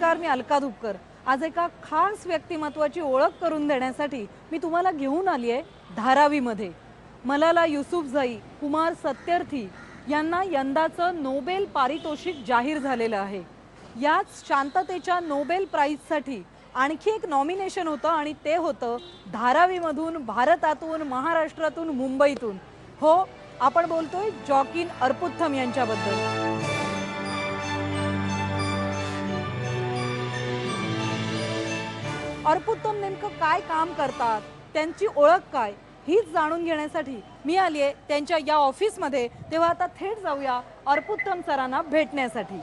नमस्कार, मी अलका धुपकर। आज एका खास व्यक्तिमत्वाची ओळख करून देण्यासाठी मी तुम्हाला घेऊन आली आहे धारावीमध्ये। मलाला युसुफझई, कुमार सत्यर्थी यांना यंदाचं नोबेल पारितोषिक जाहीर झालेलं आहे। याच शांततेच्या नोबेल प्राइजसाठी आणखी एक नॉमिनेशन होतं आणि ते होतं धारावीमधून, भारतातून, महाराष्ट्रातून, मुंबईतून। हो, आपण बोलतोय जॉकिन अरपुत्थम यांच्याबद्दल। अरपुत्तम नेमकं काय काम करतात, त्यांची ओळख काय, हीच जाणून घेण्यासाठी मी आली आहे त्यांच्या या ऑफिसमध्ये। तेव्हा आता थेट जाऊया अरपुत्तम सरांना भेटण्यासाठी।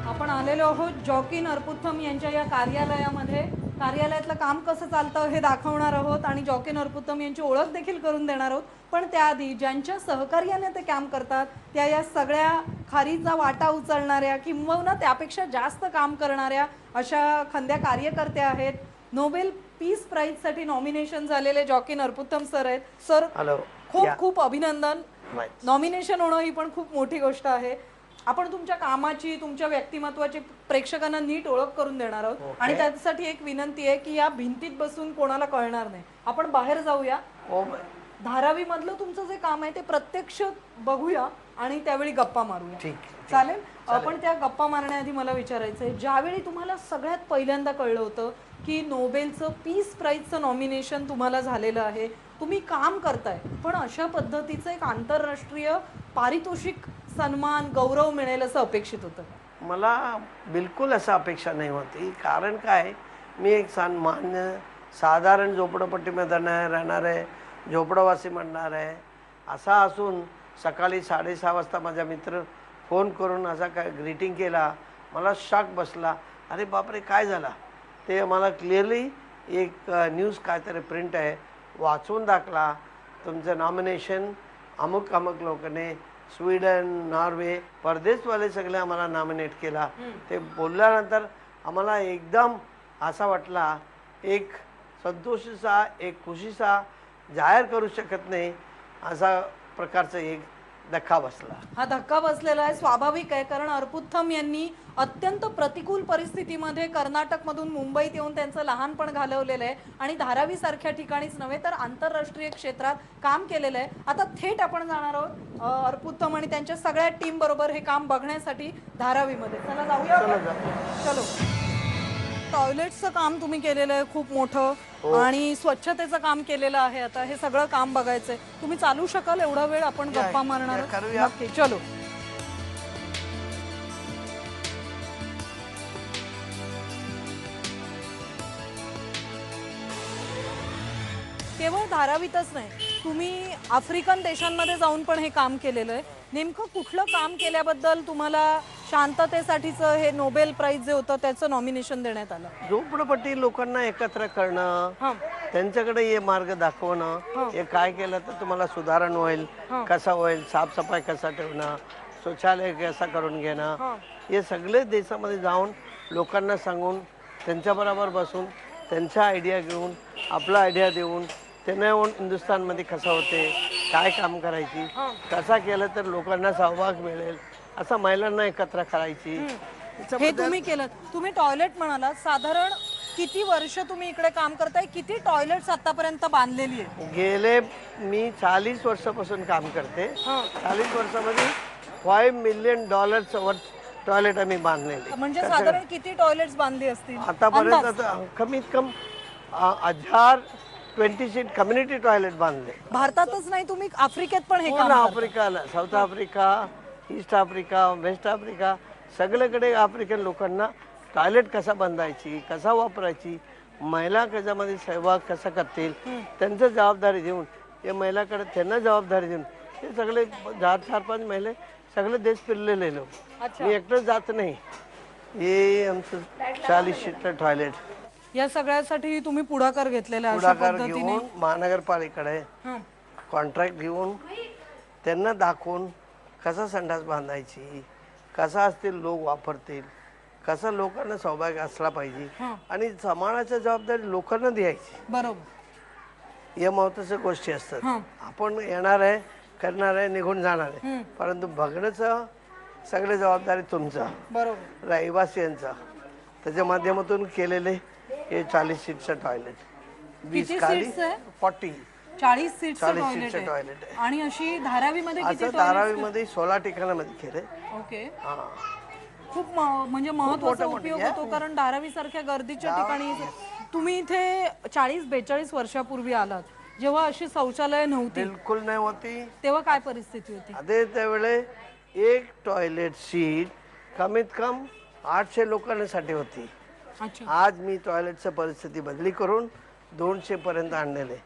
आपण आलेलो आहोत जॉकिन अरपुत्थम यांच्या या कार्यालयामध्ये। कार्यालयातलं काम कसं चालतं हे दाखवणार आहोत आणि जॉकिन अरपुत्थम यांची ओळख देखील करून देणार आहोत। पण त्याआधी ज्यांच्या सहकार्याने ते काम करतात त्या या सगळ्या खारीचा वाटा उचलणाऱ्या किंवा त्यापेक्षा जास्त काम करणाऱ्या अशा खंद्या कार्यकर्त्या आहेत। नोबेल पीस प्राइजसाठी नॉमिनेशन झालेले जॉकिन अरपुत्थम सर आहेत। सर, खूप खूप अभिनंदन। नॉमिनेशन होणं ही पण खूप मोठी गोष्ट आहे। आपण तुमच्या कामाची, तुमच्या व्यक्तिमत्वाची प्रेक्षकांना नीट ओळख करून देणार आहोत आणि त्यासाठी एक विनंती आहे की या भिंतीत बसून कोणाला कळणार नाही, आपण बाहेर जाऊया। धारावी मधलं तुमचं जे काम आहे ते प्रत्यक्ष बघूया आणि त्यावेळी गप्पा मारूया। चालेल? पण त्या गप्पा मारण्याआधी मला विचारायचंय, ज्यावेळी तुम्हाला सगळ्यात पहिल्यांदा कळलं होतं की नोबेलचं पीस प्राइजचं नॉमिनेशन तुम्हाला झालेलं आहे, तुम्ही काम करताय, पण अशा पद्धतीचं एक आंतरराष्ट्रीय पारितोषिक, सन्मान, गौरव मिळेल असं अपेक्षित होतं? मला बिलकुल असं अपेक्षा नाही होती। कारण काय, मी एक सामान्य साधारण झोपडपट्टीमध्ये राहणार आहे, झोपडवासी म्हणणार आहे। असा असून सकाळी 6:30 वाजता माझा मित्र फोन करून असा काय ग्रीटिंग केला, मला शॉक बसला। अरे बापरे, काय झाला? ते मला क्लिअरली एक न्यूज काहीतरी प्रिंट आहे, वाचून दाखला, तुमचं नॉमिनेशन अमुक अमुक लोकांनी स्वीडन, नॉर्वे, परदेशवाले सगळे आम्हाला नॉमिनेट केला। ते बोलल्यानंतर आम्हाला एकदम असा वाटला, एक संतोषीचा, एक खुशीचा जाहीर करू शकत नाही असा प्रकारचा एक धक्का बसला। हा धक्का बसलेला आहे, स्वाभाविक आहे, कारण अरपुत्थम यांनी अत्यंत प्रतिकूल परिस्थितीमध्ये कर्नाटकमधून मुंबईत येऊन त्यांचं लहानपण घालवलेलं आहे आणि धारावी सारख्या ठिकाणीच नव्हे तर आंतरराष्ट्रीय क्षेत्रात काम केलेलं आहे। आता थेट आपण जाणार आहोत अरपुत्थम आणि त्यांच्या सगळ्या टीम बरोबर हे काम बघण्यासाठी धारावीमध्ये। चला जाऊया। चलो। टॉयलेटचं काम तुम्ही केलेलं आहे खूप मोठं आणि स्वच्छतेचं काम केलेलं आहे। आता हे सगळं काम बघायचंय, तुम्ही चालू शकाल एवढा वेळ? आपण गप्पा मारणार नक्की। चलो। केवळ धारावीतच नाही, तुम्ही आफ्रिकन देशांमध्ये जाऊन पण हे काम केलेलं आहे। नेमकं कुठलं काम केल्याबद्दल तुम्हाला शांततेसाठीचं हे नोबेल प्राइज जे होतं त्याचं नॉमिनेशन देण्यात आलं? झोपडपट्टी लोकांना एकत्र करणं, त्यांच्याकडे हे मार्ग दाखवणं, हे काय केलं तर तुम्हाला सुधारण होईल, कसं होईल, साफसफाई कसा ठेवणं, शौचालय कसा करून घेणं, हे सगळे देशामध्ये जाऊन लोकांना सांगून, त्यांच्याबरोबर बसून त्यांच्या आयडिया घेऊन, आपला आयडिया देऊन, त्यांना येऊन हिंदुस्थानमध्ये कसं होते, काय काम करायची, कसा केलं तर लोकांना सहभाग मिळेल, असं महिलांना एकत्र करायची। हे तुम्ही केलं। तुम्ही टॉयलेट म्हणालात, साधारण किती वर्ष तुम्ही इकडे काम करताय? किती टॉयलेट्स आतापर्यंत बांधलेली आहे? गेले मी 40 वर्षापासून काम करते। 40 वर्षामध्ये $5 मिलियन वर्थ टॉयलेट आम्ही बांधलेले। म्हणजे साधारण किती टॉयलेट्स बांधली असतील आतापर्यंत? कमीत कमी 1020 सीट कम्युनिटी टॉयलेट बांधले। भारतातच नाही, तुम्ही आफ्रिकेत पण हे काम? आफ्रिकाला, South Africa, East Africa, West Africa, सगळीकडे आफ्रिकन लोकांना टॉयलेट कसा बांधायची, कसा वापरायची, महिला त्याच्यामध्ये सहभाग कसा करतील, त्यांचं जबाबदारी देऊन, हे महिलाकडे त्यांना जबाबदारी देऊन हे सगळे 4-5 महिला सगळे देश फिरलेले लोक। मी एकटंच जात नाही। हे आमचं 40 सीटर टॉयलेट। या सगळ्यासाठी तुम्ही पुढाकार घेतलेला आहे? पुढाकार घेऊन महानगरपालिकेकडे कॉन्ट्रॅक्ट घेऊन त्यांना दाखवून कसा संडास बांधायची, कसा असतील लोक वापरतील, कसा लोकांना सहभाग असला पाहिजे आणि समाजाची जबाबदारी लोकांना द्यायची। बरोबर, या महत्त्वाच्या गोष्टी असतात। आपण येणार आहे करणार आहे, निघून जाणार आहे. परंतु बघण्याचं सगळे जबाबदारी तुमचं, बरोबर. रहिवासियांचं. त्याच्या माध्यमातून केलेले हे 40 सीटचं टॉयलेट, 20 किती खाली, seats आहे? 40 40 सीटचं 40 टॉयलेट सीटचं आहे. टॉयलेट आहे. आणि अशी धारावीमध्ये किती असं टॉयलेट? धारावीमध्ये 16 ठिकाणामध्ये केलंय. ओके. हा, खूप म्हणजे महत्वाचा उपयोग होतो, कारण धारावी सारख्या गर्दीच्या ठिकाणी तुम्ही इथे 40-42 वर्षापूर्वी आलात, जेव्हा अशी शौचालय नव्हती, बिलकुल नाही होती. तेव्हा काय परिस्थिती होती? अरे त्यावेळे एक टॉयलेट सीट कमीत कम 800 लोकांसाठी होती. अच्छा. आज मी टॉयलेटची परिस्थिती बदली करून 200 पर्यंत आणलेले.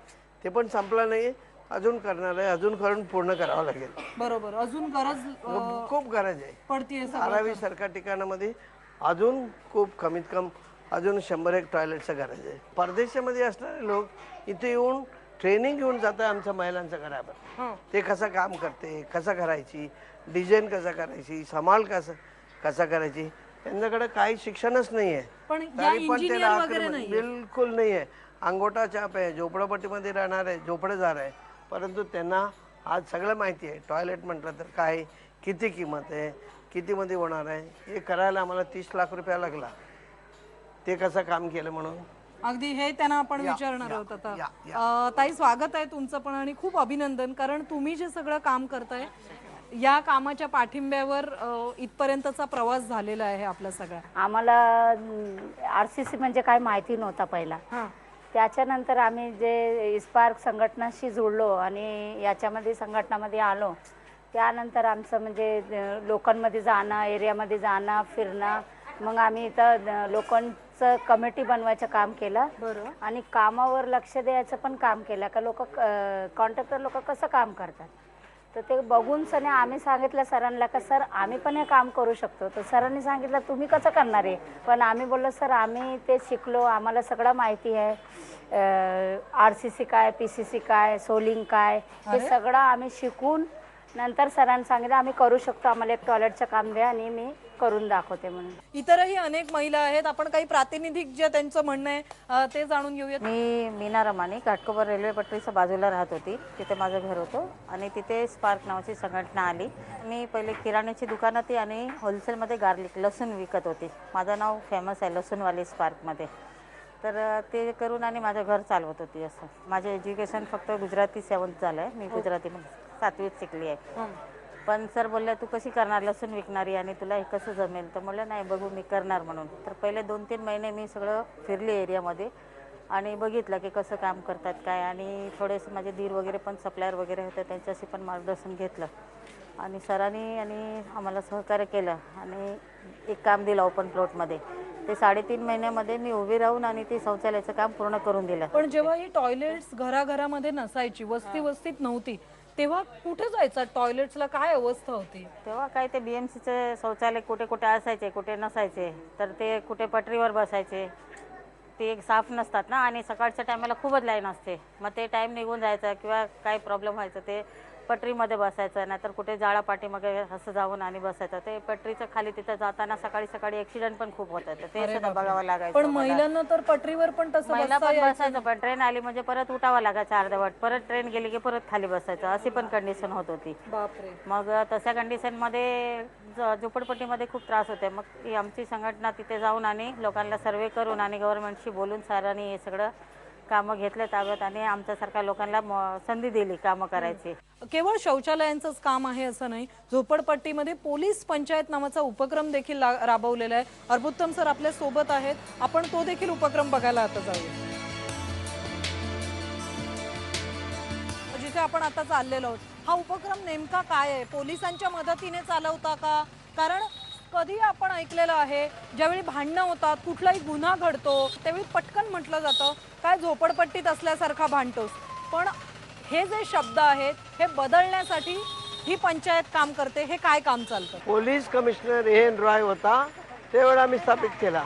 ते पण संपलं नाही, अजून करणार आहे, अजून करून पूर्ण करावं लागेल. बरोबर. अजून गरज खूप गरज आहे. पडतीये. धारावी सारख्या ठिकाणामध्ये अजून खूप कमीत कम अजून 100-1 टॉयलेटचं गरज आहे. परदेशामध्ये असणारे लोक इथे येऊन ट्रेनिंग घेऊन जातात आमच्या महिलांचं घरावर. ते कसं काम करते, कसं करायची, डिझाईन कसं करायची, समाल कसा करायची, त्यांच्याकडे काही शिक्षणच नाही आहे. पण तरी पण ते बिलकुल नाही आहे. अंगोठा छाप आहे, झोपडपट्टीमध्ये राहणार आहे, झोपडेदार आहे, परंतु त्यांना आज सगळं माहिती आहे. टॉयलेट म्हटलं तर काय, किती किंमत आहे, कितीमध्ये होणार आहे, हे करायला आम्हाला 30 लाख रुपया लागला. ते कसं काम केलं म्हणून अगदी हे त्यांना आपण विचारणार आहोत आता. ताई, स्वागत आहे तुमचं पण, आणि खूप अभिनंदन, कारण तुम्ही जे सगळं काम करताय या कामाच्या पाठिंब्यावर इथपर्यंतचा प्रवास झालेला आहे आपला सगळा. आम्हाला RCC म्हणजे काय माहिती नव्हता पहिला. त्याच्यानंतर आम्ही जे स्पार्क संघटनाशी जोडलो आणि याच्यामध्ये संघटनामध्ये आलो, त्यानंतर आमचं म्हणजे लोकांमध्ये जाणं, एरियामध्ये जाणं, फिरणं. मग आम्ही इथं लोकांचं कमिटी बनवायचं काम केलं आणि कामावर लक्ष द्यायचं पण काम केलं का लोक कॉन्ट्रॅक्टर लोक कसं काम करतात. तर ते बघून सने आम्ही सांगितलं सरांना का सर आम्ही पण हे काम करू शकतो. तर सरांनी सांगितलं तुम्ही कसं करणार आहे. पण आम्ही बोललो सर आम्ही ते शिकलो, आम्हाला सगळं माहिती आहे. RCC काय, PCC काय, सोलिंग काय, हे सगळं आम्ही शिकून नंतर सरांनी सांगितलं आम्ही करू शकतो, आम्हाला एक टॉयलेटचं काम द्या आणि मी करून दाखवते म्हणून. इतरही अनेक महिला आहेत, आपण काही प्रातिनिधिक जे त्यांचं म्हणणं आहे ते जाणून घेऊयात. मी मीना रमानी घाटकोपर रेल्वे पटरीच्या बाजूला राहत होती. तिथे माझं घर होतं आणि तिथे स्पार्क नावाची संघटना आली. मी पहिले किराण्याची दुकान होती आणि होलसेलमध्ये गार्लिक लसूण विकत होती. माझं नाव फेमस आहे लसूणवाली स्पार्कमध्ये. तर ते करून आणि माझं घर चालवत होती. असं माझं एज्युकेशन फक्त गुजराती 7th झालं आहे. मी गुजरातीमध्ये 7वीत शिकली आहे. पण सर बोलले तू कशी करणार लसूण विकणारी आणि तुला हे कसं जमेल. तर म्हणलं नाही बघू मी करणार म्हणून. तर पहिले 2-3 महिने मी सगळं फिरले एरियामध्ये आणि बघितलं की कसं काम करतात काय. आणि थोडेसे माझे दीर वगैरे पण सप्लायर वगैरे होते, त्यांच्याशी पण मार्गदर्शन घेतलं आणि सरांनी आणि आम्हाला सहकार्य केलं आणि एक काम दिलं ओपन प्लॉटमध्ये. ते 3.5 महिन्यामध्ये मी उभी राहून आणि ते शौचालयाचं काम पूर्ण करून दिलं. पण जेव्हा ही टॉयलेट्स घराघरामध्ये नसायची, वस्ती वस्तीत नव्हती, तेव्हा कुठे जायचं टॉयलेट्सला, काय अवस्था होती तेव्हा? काय ते BMCचे शौचालय कुठे कुठे असायचे, कुठे नसायचे. तर ते कुठे पटरीवर बसायचे, ते एक साफ नसतात ना आणि सकाळच्या टायमाला खूपच लाईन असते. मग ते टाईम निघून जायचा किंवा काय प्रॉब्लेम व्हायचं ते पटरीमध्ये बसायचं, नाहीतर कुठे जाळा पाठीमागे असं जाऊन आणि बसायचं. ते पटरीच्या खाली तिथं जाताना सकाळी सकाळी ॲक्सिडेंट पण खूप होतात. ते सुद्धा बघावं लागायचं. पण महिलांना तर पटरीवर पण तसं महिला पण बसायचं, पण ट्रेन आली म्हणजे परत उठावं लागायचं अर्धवट, परत ट्रेन गेली की परत खाली बसायचं, अशी पण कंडिशन होत होती. बापरे. मग तशा कंडिशनमध्ये झोपडपट्टीमध्ये खूप त्रास होते. मग आमची संघटना तिथे जाऊन आणि लोकांना सर्वे करून आणि गव्हर्नमेंटशी बोलून सरांनी हे सगळं कामं घेतले ताब्यात आणि आमच्यासारख्या लोकांना संधी दिली कामं करायची. केवळ शौचालयांचंच काम आहे असं नाही, झोपडपट्टीमध्ये पोलीस पंचायत नावाचा उपक्रम देखील राबवलेला आहे. अर्बुत्तम सर आपल्या सोबत आहेत, आपण तो देखील उपक्रम बघायला आता जाऊया. जिथे आपण आता चाललेलो आहोत, हा उपक्रम नेमका काय आहे? पोलिसांच्या मदतीने चालवता का? कारण कधी आपण ऐकलेलं आहे ज्यावेळी भांडणं होतात, कुठलाही गुन्हा घडतो, त्यावेळी पटकन म्हटलं जातं काय झोपडपट्टीत असल्यासारखा भांडतोस. पण हे जे शब्द आहेत हे बदलण्यासाठी ही पंचायत काम करते. हे काय काम चालतं? पोलीस कमिशनर AN रॉय होता त्यावेळेला आम्ही स्थापित केला.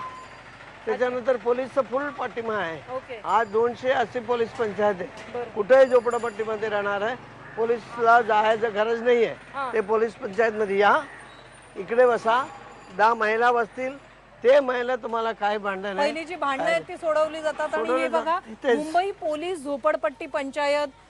त्याच्यानंतर पोलीसचा फुल पाठिंबा आहे. आज 280 पोलीस पंचायत आहे. कुठेही झोपडपट्टीमध्ये राहणार आहे, पोलीसला जायचं गरज नाही आहे. ते पोलीस पंचायतमध्ये या, इकडे बसा, 10 महिला बसतील, ते महिला तुम्हाला काय भांडण आहे, पहिली जी भांडणं आहेत ती सोडवली जातात. आणि हे बघा, मुंबई पोलीस झोपडपट्टी पंचायत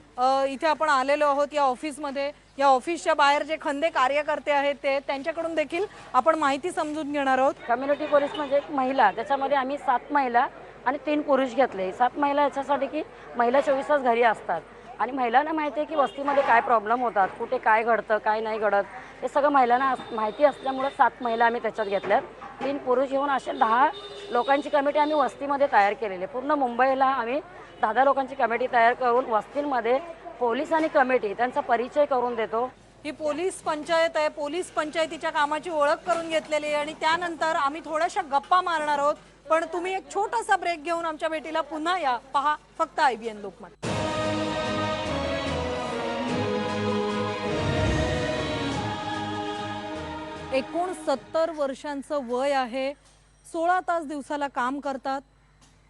इथे आपण आलेलो आहोत या ऑफिसमध्ये. या ऑफिसच्या बाहेर जे खंदे कार्यकर्ते आहेत ते त्यांच्याकडून देखील आपण माहिती समजून घेणार आहोत. कम्युनिटी पोलीस म्हणजे एक महिला, त्याच्यामध्ये आम्ही 7 महिला आणि 3 पुरुष घेतले. 7 महिला याच्यासाठी की महिला 24 तास घरी असतात आणि महिलांना माहिती आहे की वस्तीमध्ये काय प्रॉब्लेम होतात, कुठे काय घडतं काय नाही घडत, हे सगळं महिलांना माहिती असल्यामुळे 7 महिला आम्ही त्याच्यात घेतल्यात. 3 पुरुष घेऊन असे 10 लोकांची कमिटी आम्ही वस्तीमध्ये तयार केलेली आहे. पूर्ण मुंबईला आम्ही 10 लोकांची कमिटी तयार करून वस्तींमध्ये पोलीस आणि कमिटी त्यांचा परिचय करून देतो. ही पोलीस पंचायत आहे. पोलीस पंचायतीच्या कामाची ओळख करून घेतलेली आहे आणि त्यानंतर आम्ही थोड्याशा गप्पा मारणार आहोत. पण तुम्ही एक छोटासा ब्रेक घेऊन आमच्या भेटीला पुन्हा या. पहा फक्त IBN लोकमत. एकूण 70 वर्षांचं वय आहे. 16 तास दिवसाला काम करतात.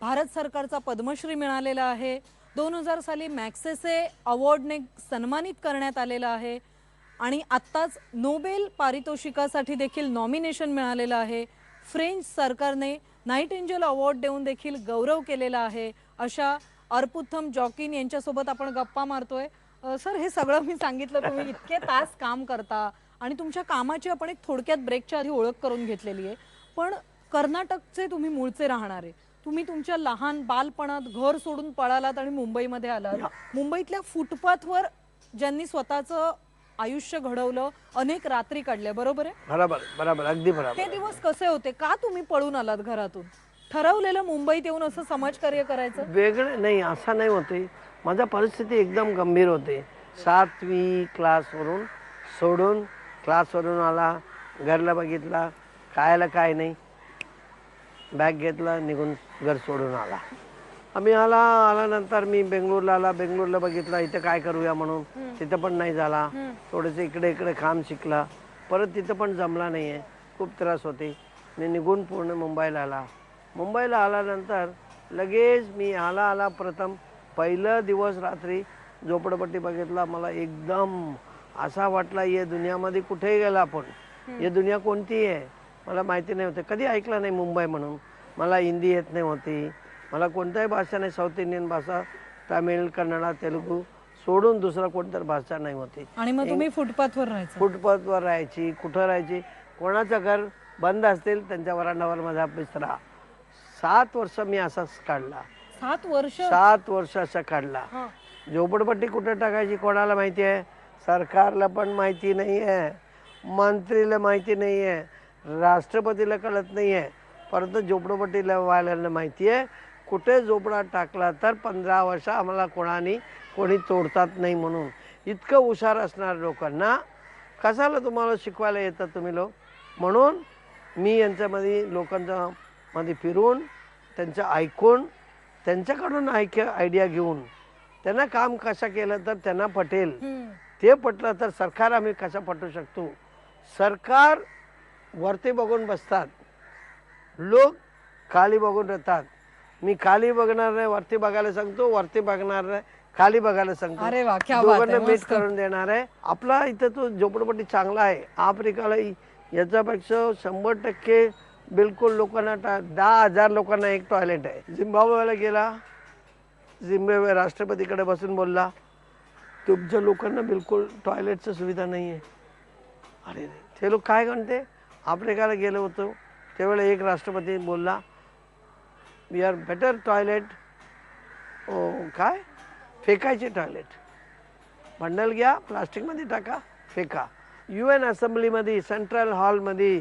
भारत सरकारचा पद्मश्री मिळालेला आहे. 2000 साली मॅक्सेसे अवॉर्डने सन्मानित करण्यात आलेला आहे आणि आत्ताच नोबेल पारितोषिकासाठी देखील नॉमिनेशन मिळालेलं आहे. फ्रेंच सरकारने नाइटिंगेल अवॉर्ड देऊन देखील गौरव केलेला आहे. अशा अर्पुथम जॉकिन यांच्यासोबत आपण गप्पा मारतोय. सर, हे सगळं मी सांगितलं, तुम्ही इतके तास काम करता आणि तुमच्या कामाची आपण एक थोडक्यात ब्रेकच्या आधी ओळख करून घेतलेली आहे. पण कर्नाटकचे तुम्ही मूळचे राहणारे, तुम्ही तुमच्या लहान बालपणात घर सोडून पळालात आणि मुंबईमध्ये आलात. मुंबईतल्या फुटपाथवर ज्यांनी स्वतःचं आयुष्य घडवलं, अनेक रात्री काढल्या, बरोबर आहे? बरोबर बरोबर, अगदी बरोबर. ते दिवस कसे होते? का तुम्ही पळून आलात घरातून? ठरवलेलं मुंबईत येऊन असं समाजकार्य करायचं? वेगळं नाही, असं नाही होते. माझा परिस्थिती एकदम गंभीर होते. 7वी क्लासवरून सोडून, क्लासवरून आला, घरला बघितला, खायला काय नाही, बॅग घेतला, निघून घर सोडून आला. आम्ही आल्यानंतर मी बेंगलोरला आला. बेंगलोरला बघितला इथं काय करूया म्हणून, तिथं पण नाही झाला. थोडंसं इकडे इकडे काम शिकला, परत तिथं पण जमला नाही आहे, खूप त्रास होते. मी निघून पूर्ण मुंबईला आला. मुंबईला आल्यानंतर लगेच मी आला प्रथम पहिलं दिवस रात्री झोपडपट्टी बघितला. मला एकदम असा वाटला, या दुनियामध्ये कुठेही गेला आपण, ही दुनिया कोणती आहे मला माहिती नाही होते. कधी ऐकलं नाही मुंबई म्हणून. मला हिंदी येत नाही होती, मला कोणत्याही भाषा नाही, साऊथ इंडियन भाषा, तामिळ, कन्नडा, तेलुगू सोडून दुसरा कोणतरी भाषा नाही होती. आणि मग तुम्ही फुटपाथवर राहायचं? फुटपाथवर राहायची. कुठं राहायची? कोणाचं घर बंद असतील त्यांच्या वरांडावर माझा बिस्तरा. 7 वर्ष मी असाच काढला. 7 वर्ष? 7 वर्ष असा काढला. झोपडपट्टी कुठं टाकायची कोणाला माहिती आहे? सरकारला पण माहिती नाही आहे, मंत्रीला माहिती नाही आहे, राष्ट्रपतीला कळत नाही आहे, परंतु झोपडपट्टीला वाल्याला माहिती आहे. कुठे झोपडा टाकला तर 15 वर्ष आम्हाला कोणी तोडतात नाही म्हणून. इतकं हुशार असणार लोकांना कशाला तुम्हाला शिकवायला येतात तुम्ही लोक? म्हणून मी यांच्यामध्ये लोकांच्या मध्ये फिरून त्यांचं ऐकून त्यांच्याकडून आयडिया घेऊन त्यांना काम कसं केलं तर त्यांना पटेल, ते पटलं तर सरकार आम्ही कसं पटवू शकतो. सरकार वरती बघून बसतात, लोक खाली बघून राहतात. मी खाली बघणार नाही, वरती बघायला सांगतो, वरती बघणार नाही, खाली बघायला सांगतो. अरे वा, क्या बात आहे, दोघांना मीट मस्त. करून देणार आहे. आपला इथं तो झोपडपट्टी चांगला आहे. आफ्रिकाला याच्यापेक्षा 100% बिलकुल लोकांना 10,000 लोकांना एक टॉयलेट आहे. झिम्बाब्वेला गेला, झिम्बाब्वे राष्ट्रपतीकडे बसून बोलला, तुमच्या लोकांना बिलकुल टॉयलेटची सुविधा नाही आहे. अरे ते लोक काय म्हणते? आफ्रिकाला गेलो होतो त्यावेळेला एक राष्ट्रपती बोलला, वी आर बेटर टॉयलेट. काय फेकायचे टॉयलेट, बंडल घ्या, प्लास्टिकमध्ये टाका, फेका. UN असेंब्लीमध्ये सेंट्रल हॉलमध्ये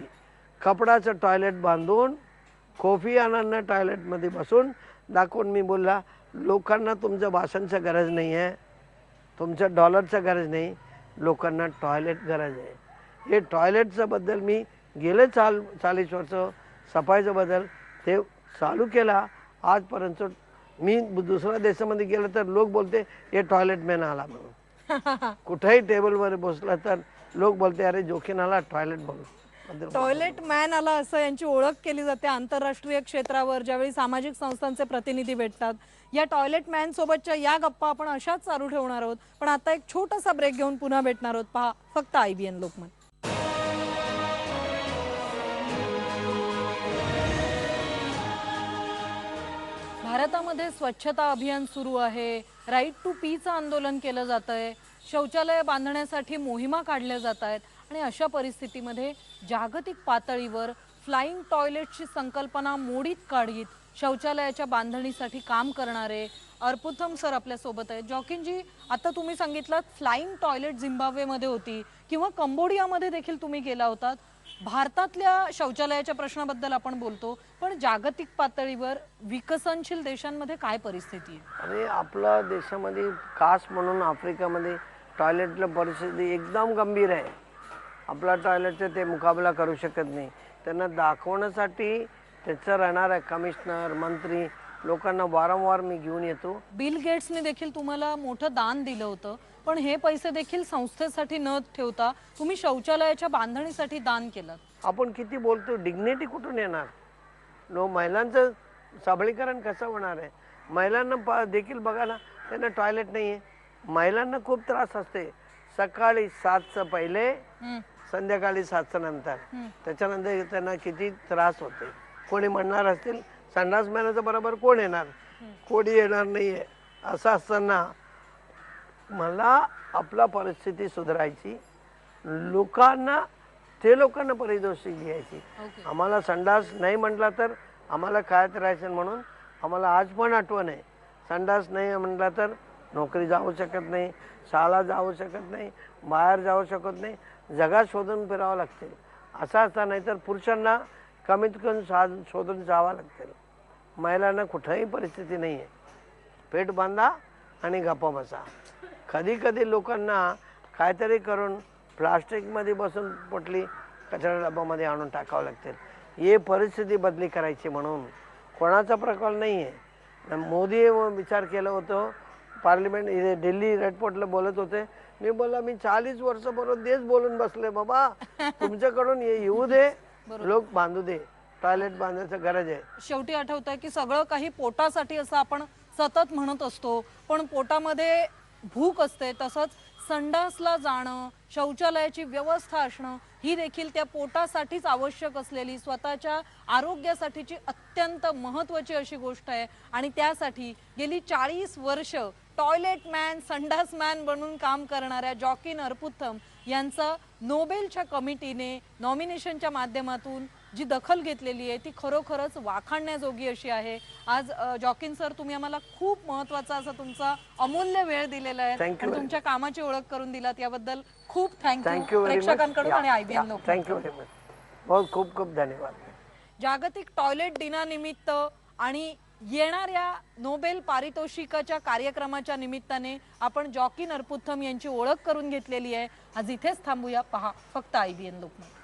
कपडाचं टॉयलेट बांधून कोफी आनंदनं टॉयलेटमध्ये बसून दाखवून मी बोलला, लोकांना तुमच्या भाषणाची गरज नाही आहे, तुमच्या डॉलरचं गरज नाही, लोकांना टॉयलेट गरज आहे. हे टॉयलेटचं बद्दल मी गेले 40 वर्ष सफाईचं बद्दल ते चालू केला. आजपर्यंत मी दुसऱ्या देशामध्ये गेलं तर लोक बोलते हे टॉयलेट मॅन आला म्हणून. कुठेही टेबलवर बसला तर लोक बोलते अरे जोखीन आला टॉयलेट म्हणून. टॉयलेट मॅन आला असं यांची ओळख केली जाते आंतरराष्ट्रीय क्षेत्रावर. ज्यावेळी सामाजिक संस्थांचे प्रतिनिधी भेटतात, या टॉयलेट मॅन सोबतच्या या गप्पा आपण अशाच चालू ठेवणार आहोत. पण आता एक छोटासा ब्रेक घेऊन पुन्हा भेटणार आहोत. पहा फक्त IBN लोकमत. भारतामध्ये स्वच्छता अभियान सुरू आहे, राईट टू पीचं आंदोलन केलं जात आहे. शौचालय बांधण्यासाठी मोहिमा काढल्या जात आहेत आणि अशा परिस्थितीमध्ये जागतिक पातळीवर फ्लाइंग टॉयलेटची संकल्पना मोडीत काढीत शौचालयाच्या बांधणीसाठी काम करणारे अर्पुथम सर आपल्या सोबत आहेत. जॉकिनजी, आता तुम्ही सांगितलं फ्लाइंग टॉयलेट झिम्बाब्वेमध्ये होती किंवा कंबोडियामध्ये देखील तुम्ही गेला होतात. भारतातल्या शौचालयाच्या प्रश्नाबद्दल आपण बोलतो, पण जागतिक पातळीवर विकसनशील देशांमध्ये काय परिस्थिती आहे? आणि आपल्या देशामध्ये खास म्हणून आफ्रिकामध्ये टॉयलेटला परिस्थिती एकदम गंभीर आहे. आपला टॉयलेटचा ते मुकाबला करू शकत नाही. त्यांना दाखवण्यासाठी त्याचं राहणार आहे कमिशनर, मंत्री लोकांना वारंवार मी घेऊन येतो. बिल गेट्सने देखील तुम्हाला मोठं दान दिलं होतं, पण हे पैसे देखील संस्थेसाठी न ठेवता तुम्ही शौचालयाच्या बांधणीसाठी दान केलं. आपण किती बोलतो, डिग्निटी कुठून येणार? महिलांचं सबलीकरण कसं होणार आहे? महिलांना देखील बघा ना, त्यांना टॉयलेट नाही आहे. महिलांना खूप त्रास असते. सकाळी 7च्या पहिले, संध्याकाळी 7च्या नंतर. त्याच्यानंतर त्यांना किती त्रास होते. कोणी म्हणणार असतील संडास महिन्याचं बरोबर कोण येणार? कोणी येणार नाही आहे. असं असताना मला आपला परिस्थिती सुधारायची, लोकांना पारितोषिक द्यायची. आम्हाला संडास नाही म्हटला तर आम्हाला खायत राहायचं म्हणून आम्हाला आज पण आठवण आहे. संडास नाही म्हटला तर नोकरी जाऊ शकत नाही, शाळा जाऊ शकत नाही, बाहेर जाऊ शकत नाही, जगात शोधून फिरावं लागते. असं असता नाही तर पुरुषांना कमीत कमी शोधून जावं लागते. महिलांना कुठंही परिस्थिती नाही आहे. पेट बांधा आणि गप्पा बसा. कधी कधी लोकांना काहीतरी करून प्लास्टिकमध्ये बसून पोटली कचरा डब्यामध्ये आणून टाकावं लागते. हे परिस्थिती बदली करायची म्हणून कोणाचा प्रकार नाही आहे. मोदी विचार केलं होतं, पार्लिमेंट इथे दिल्ली रेडपोर्टला बोलत होते. मी बोलला मी 40 वर्षाबरोबर देश बोलून बसले, बाबा तुमच्याकडून येऊ दे, लोक बांधू दे. टॉयलेट बांधायचं गरज आहे. शेवटी आठवत आहे की सगळं काही पोटासाठी असं आपण सतत म्हणत असतो, पण पोटामध्ये भूक असते. तसंच संडासला जाणं, शौचालयाची व्यवस्था असणं ही देखील त्या पोटासाठीच आवश्यक असलेली स्वतःच्या आरोग्यासाठीची अत्यंत महत्त्वाची अशी गोष्ट आहे. आणि त्यासाठी गेली 40 वर्ष टॉयलेट मॅन, संडास मॅन बनून काम करणाऱ्या जॉकिन अर्पुथम यांचा नोबेलच्या कमिटीने नॉमिनेशनच्या माध्यमातून जी दखल घेतलेली आहे ती खरोखरच वाखाणण्याजोगी अशी आहे. आज जॉकिन सर, तुम्ही आम्हाला खूप महत्त्वाचा असा तुमचा अमूल्य वेळ दिलेला आहे आणि तुमच्या कामाची ओळख करून दिलात, याबद्दल खूप थँक्यू प्रेक्षकांकडून आणि IBN लोक. Thank you very much. बहुत खूप खूप धन्यवाद. जागतिक टॉयलेट दिनानिमित्त आणि येणाऱ्या नोबेल पारितोषिकाच्या कार्यक्रमाच्या निमित्ताने आपण जॉकिन अर्पुथम यांची ओळख करून घेतलेली आहे. आज इथेच थांबूया. पहा फक्त IBN लोकमत.